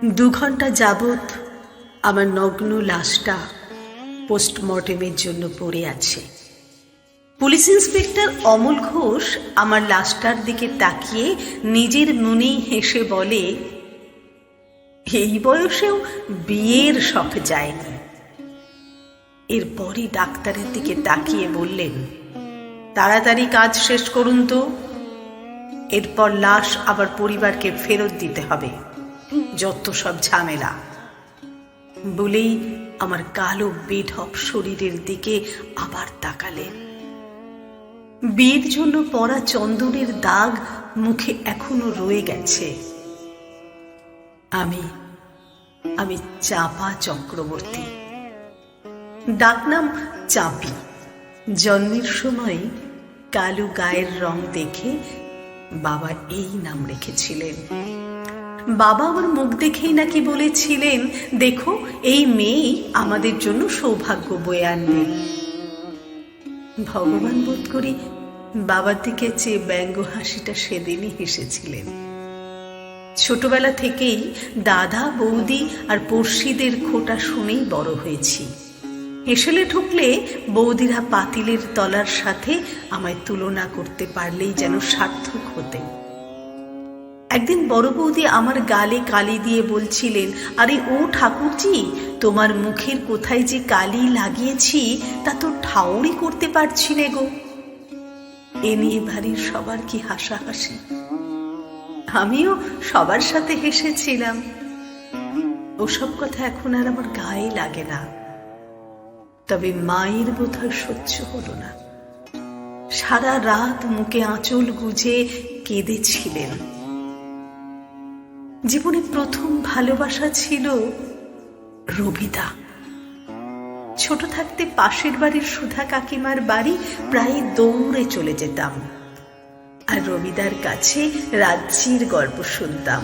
2 ঘন্টা যাবৎ আমার নগ্ন লাশটা পোস্টমর্টেমের জন্য পড়ে আছে। পুলিশ ইন্সপেক্টর অমল ঘোষ আমার লাশটার দিকে তাকিয়ে নিজের মনেই হেসে বলে, এই বয়সেও বিয়ের শখ যায়নি। এরপরই ডাক্তারের দিকে তাকিয়ে বললেন, তাড়াতাড়ি কাজ শেষ করুন তো, এরপর লাশ আবার পরিবারকে ফেরত দিতে হবে, যত সব ঝামেলা। বলেই আমার কালো বেঢপ শরীরের দিকে আবার তাকালেন। বিয়ের জন্য পরা চন্দনের দাগ মুখে এখনো রয়ে গেছে। আমি চাপা চক্রবর্তী, ডাকনাম চাপি। জন্মের সময় কালো গায়ের রং দেখে বাবা এই নাম রেখেছিলেন। বাবা আমার মুখ দেখেই নাকি বলেছিলেন, দেখো এই মেয়েই আমাদের জন্য সৌভাগ্য বয়ে আনবে। ভগবান বোধ করি বাবার দিকে চেয়ে ব্যঙ্গ হাসিটা সেদিনই হেসেছিলেন। ছোটবেলা থেকেই দাদা বৌদি আর পড়শিদের খোঁটা শুনেই বড় হয়েছি। হেসেলে ঠুকলে বৌদিরা পাতিলের তলার সাথে আমায় তুলনা করতে পারলেই যেন সার্থক হতে। একদিন বড় বৌদি আমার গালে কালি দিয়ে বলছিলেন, আরে ও ঠাকুরজি, তোমার মুখের কোথায় যে কালি লাগিয়েছি তা তো ঠাউরি করতে পারছি নে গো। এ নিয়ে বাড়ির সবার কি হাসাহাসি। আমিও সবার সাথে হেসেছিলাম। ওসব কথা এখন আর আমার গায়ে লাগে না। তবে মায়ের বোধহয় সহ্য হলো না। সারা রাত মুখে আঁচল গুজে কেঁদেছিলেন। জীবনে প্রথম ভালোবাসা ছিল রবিদা। ছোট থাকতে পাশের বাড়ির সুধা কাকিমার বাড়ি প্রায় দৌড়ে চলে যেতাম, আর রবিদার কাছে রাজ্যের গল্প শুনতাম।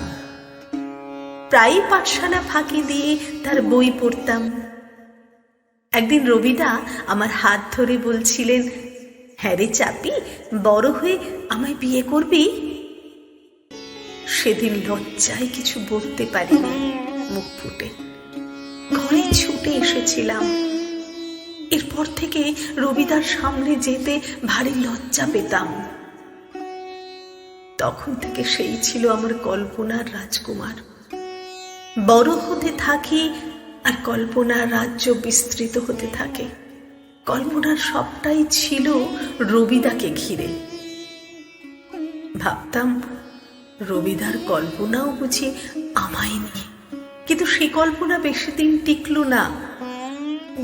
প্রায় পাঠশালা ফাঁকি দিয়ে তার বই পড়তাম। একদিন রবিদা আমার হাত ধরে বলছিলেন, হ্যাঁ রে চাপি, বড় হয়ে আমায় বিয়ে করবি? সেদিন লজ্জায় কিছু বলতে পারিনি মুখ ফুটে। ঘরে ছুটে এসেছিলাম। এরপর থেকে রবিদার সামনে যেতে ভারী লজ্জা পেতাম। তখন থেকে সেই ছিল আমার কল্পনার রাজকুমার। বড় হতে থাকি আর কল্পনার রাজ্য বিস্তৃত হতে থাকে। কল্পনার সবটাই ছিল রবিদাকে ঘিরে। ভাবতাম রবিদার কল্পনাও বুঝি আমায় নিয়ে, কিন্তু সেই কল্পনা বেশি দিন টিকল না।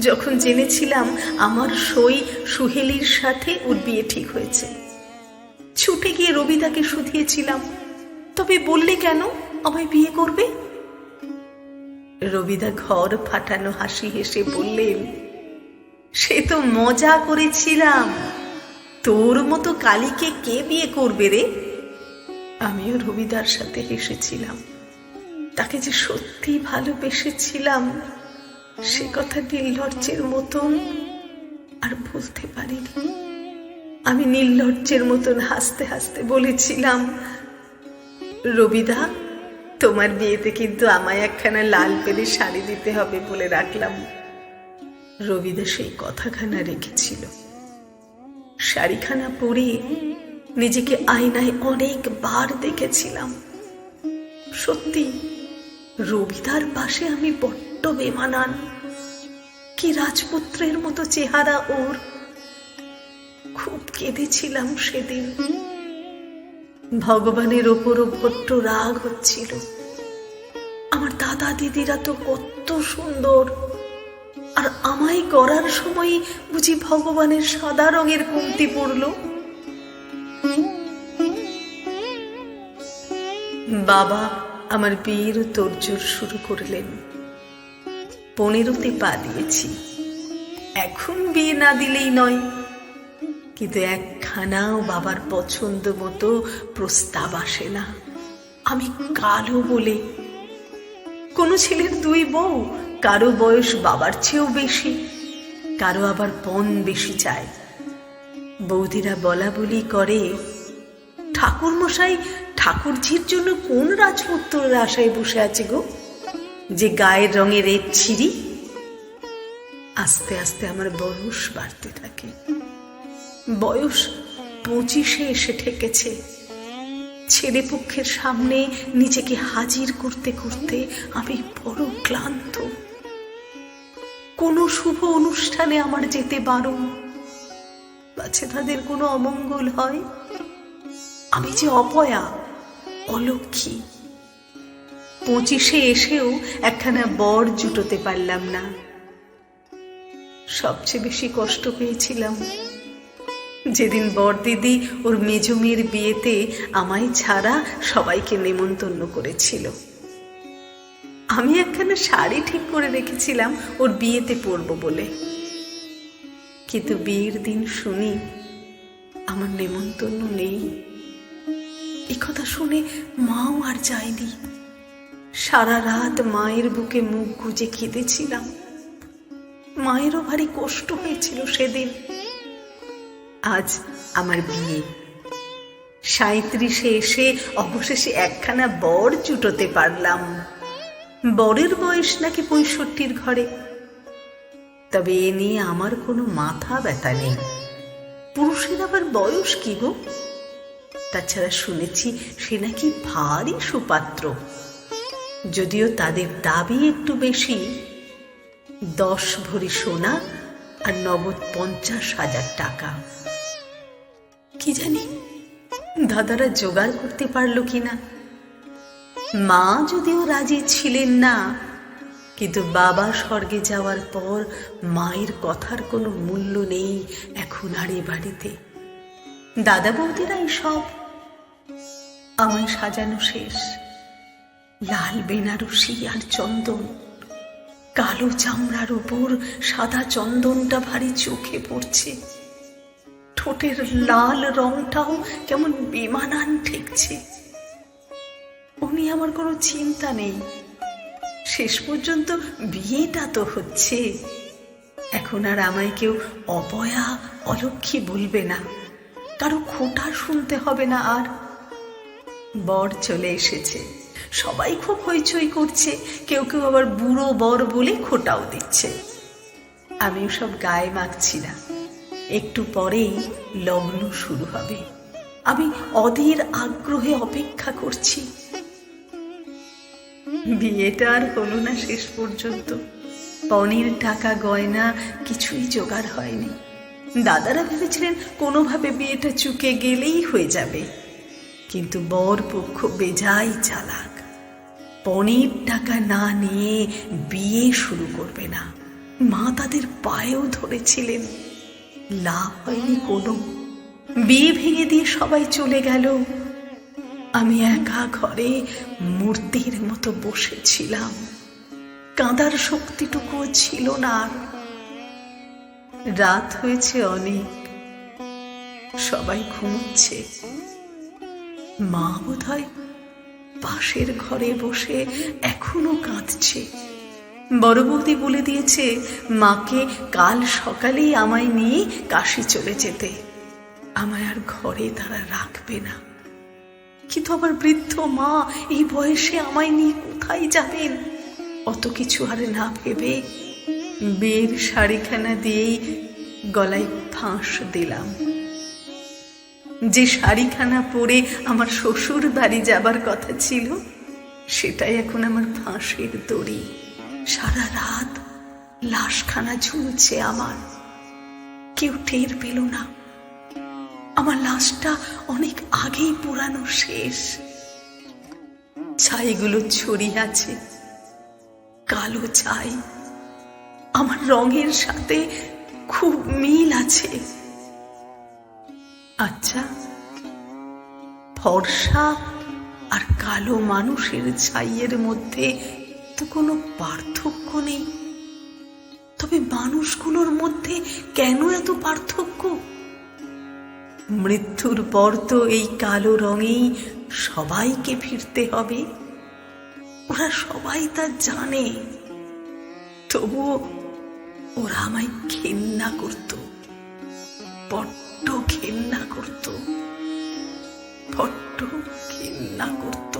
যখন জেনেছিলাম আমার সই সুহেলির সাথে ওর বিয়ে ঠিক হয়েছে, ছুটে গিয়ে রবিদাকে শুধিয়েছিলাম, তবে বললে কেন আমায় বিয়ে করবে? রবিদা ঘর ফাটানো হাসি হেসে বললেন, সে তো মজা করেছিলাম, তোর মতো কালীকে কে বিয়ে করবে রে? আমিও রবিদার সাথে হেসেছিলাম। তাকে যে সত্যি ভালোবেসেছিলাম সে কথা নির্লজ্জের মতন আর বলতে পারিনি। আমি নির্লজ্জের মতন হাসতে হাসতে বলেছিলাম, রবিদা, তোমার বিয়েতে কিন্তু আমায় একখানা লাল পেলে শাড়ি দিতে হবে বলে রাখলাম। রবিদা সেই কথাখানা রেখেছিল। শাড়িখানা পরে নিজেকে আয়নায় অনেকবার দেখেছিলাম। সত্যি রবিদার পাশে আমি বড্ড বেমানান। কি রাজপুত্রের মতো চেহারা ওর। খুব কেঁদেছিলাম সেদিন। ভগবানের ওপরও বড্ড রাগ হচ্ছিল। আমার দাদা দিদিরা তো কত সুন্দর, আর আমায় করার সময় বুঝি ভগবানের সাদা রঙের কমতি পড়ল। বাবা আমার বিয়ের তোড়জোড় শুরু করলেন। 15তে পা দিয়েছি। এখন বিয়ে না দিলেই নয়, কিন্তু একখানাও বাবার পছন্দ মতো প্রস্তাব আসে না। আমি কালো বলে। কোনো ছেলের 2 বউ, কারো বয়স বাবার চেয়েও বেশি, কারো আবার পণ বেশি চায়। বৌদিরা বলা বলি করে, ঠাকুর মশাই ঠাকুরঝির জন্য কোন রাজপুত্রের আশায় বসে আছে গো? যে গায়ের রঙে রেড ছিঁড়ি। আস্তে আস্তে আমার বয়স বাড়তে থাকে। বয়স 25-এ এসে ঠেকেছে। ছেলেপক্ষের সামনে নিজেকে হাজির করতে করতে আমি বড় ক্লান্ত। কোনো শুভ অনুষ্ঠানে আমার যেতে বারণ, পাছে তাদের কোনো অমঙ্গল হয়। আমি যে অপয়া, অলক্ষী। 25-এ এসেও একখানা বর জুটোতে পারলাম না। সবচেয়ে বেশি কষ্ট পেয়েছিলাম যেদিন বরদিদি ওর মেজ মেয়ের বিয়েতে আমায় ছাড়া সবাইকে নেমন্তন্ন করেছিল। আমি একখানা শাড়ি ঠিক করে রেখেছিলাম ওর বিয়েতে পরবো বলে, কিন্তু বিয়ের দিন শুনি আমার নেমন্তন্ন নেই। এ কথা শুনে মাও আর যায়নি। সারা রাত মায়ের বুকে মুখ গুজে কেঁদেছিলাম। মায়েরও ভারী কষ্ট হয়েছিল সেদিন। আজ আমার বিয়ে। 37-এ এসে অবশেষে একখানা বর জুটোতে পারলাম। বরের বয়স নাকি 65-র ঘরে। তবে এ নিয়ে আমার কোনো মাথা ব্যথা নেই। পুরুষের আবার বয়স কি গো? তাছাড়া শুনেছি সে নাকি ভারী সুপাত্র, যদিও তাদের দাবি একটু বেশি। 10 ভরি সোনা আর নগদ 50,000 টাকা। কি জানি দাদারা জোগাড় করতে পারল কিনা। মা যদিও রাজি ছিলেন না, কিন্তু বাবা স্বর্গে যাওয়ার পর মায়ের কথার কোনো মূল্য নেই এখন আর এ বাড়িতে। দাদা বৌদিরাই সব। আমায় সাজানো শেষ। লাল বেনারসি আর চন্দন, কালো চামড়ার উপর সাদা চন্দনটা ভারী চোখে পড়ছে। ঠোঁটের লাল রংটাও কেমন বেমানান ঠেকছে। উনি আমার কোনো চিন্তা নেই। শেষ পর্যন্ত বিয়েটা তো হচ্ছে। এখন আর আমায় কেউ অপয়া, অলক্ষী বলবে না। কারো খোঁটা শুনতে হবে না আর। বর চলে এসেছে। সবাই খুব হইচই করছে। কেউ কেউ আবার বুড়ো বর বলে খোঁটাও দিচ্ছে। আমিও সব গায়ে মাখছি না। একটু পরেই লগ্ন শুরু হবে। আমি অধীর আগ্রহে অপেক্ষা করছি। বিয়েটা আর হলো না শেষ পর্যন্ত। পণের টাকা গয়না কিছুই জোগাড় হয়নি। দাদারা ভেবেছিলেন কোনোভাবে বিয়েটা চুকে গেলেই হয়ে যাবে, কিন্তু বর পক্ষ বেজাই চালাক। পণের টাকা না নিয়ে বিয়ে শুরু করবে না। মা তাদের পায়েও ধরেছিলেন, লাভ হয়নি কোনো। বিয়ে ভেঙে দিয়ে সবাই চলে গেল। আমি একা ঘরে মূর্তির মতো বসেছিলাম। কাঁদার শক্তিটুকুও ছিল না। রাত হয়েছে অনেক, সবাই ঘুমোচ্ছে। মা বোধহয় পাশের ঘরে বসে এখনো কাঁদছে। বড় বৌদি বলে দিয়েছে মাকে কাল সকালেই আমায় নিয়ে কাশী চলে যেতে। আমায় আর ঘরে তারা রাখবে না। কিন্তু আমার বৃদ্ধ মা এই বয়সে আমায় নিয়ে কোথায় যাবেন? অত কিছু আর না ভেবে বিয়ের শাড়িখানা দিয়েই গলায় ফাঁস দিলাম। যে শাড়িখানা পরে আমার শ্বশুর বাড়ি যাবার কথা ছিল, সেটাই এখন আমার ফাঁসের দড়ি। সারা রাত লাশখানা ঝুলছে আমার। কেউ টের পেল না। আমার লাশটা অনেক আগেই পোড়ানো শেষ। ছাইগুলো ছড়িয়ে আছে, কালো ছাই। আমার রঙের সাথে খুব মিল আছে। আচ্ছা, ফর্সা আর কালো মানুষের ছাইয়ের মধ্যে তো কোনো পার্থক্য নেই। তবে মানুষগুলোর মধ্যে কেন এত পার্থক্য? মৃত্যুর পর তো এই কালো রঙেই সবাইকে ফিরতে হবে। ওরা সবাই তা জানে। তবুও ওরা আমায় ঘেন্না করত, বড্ড ঘেন্না করত, বড্ড ঘেন্না করত।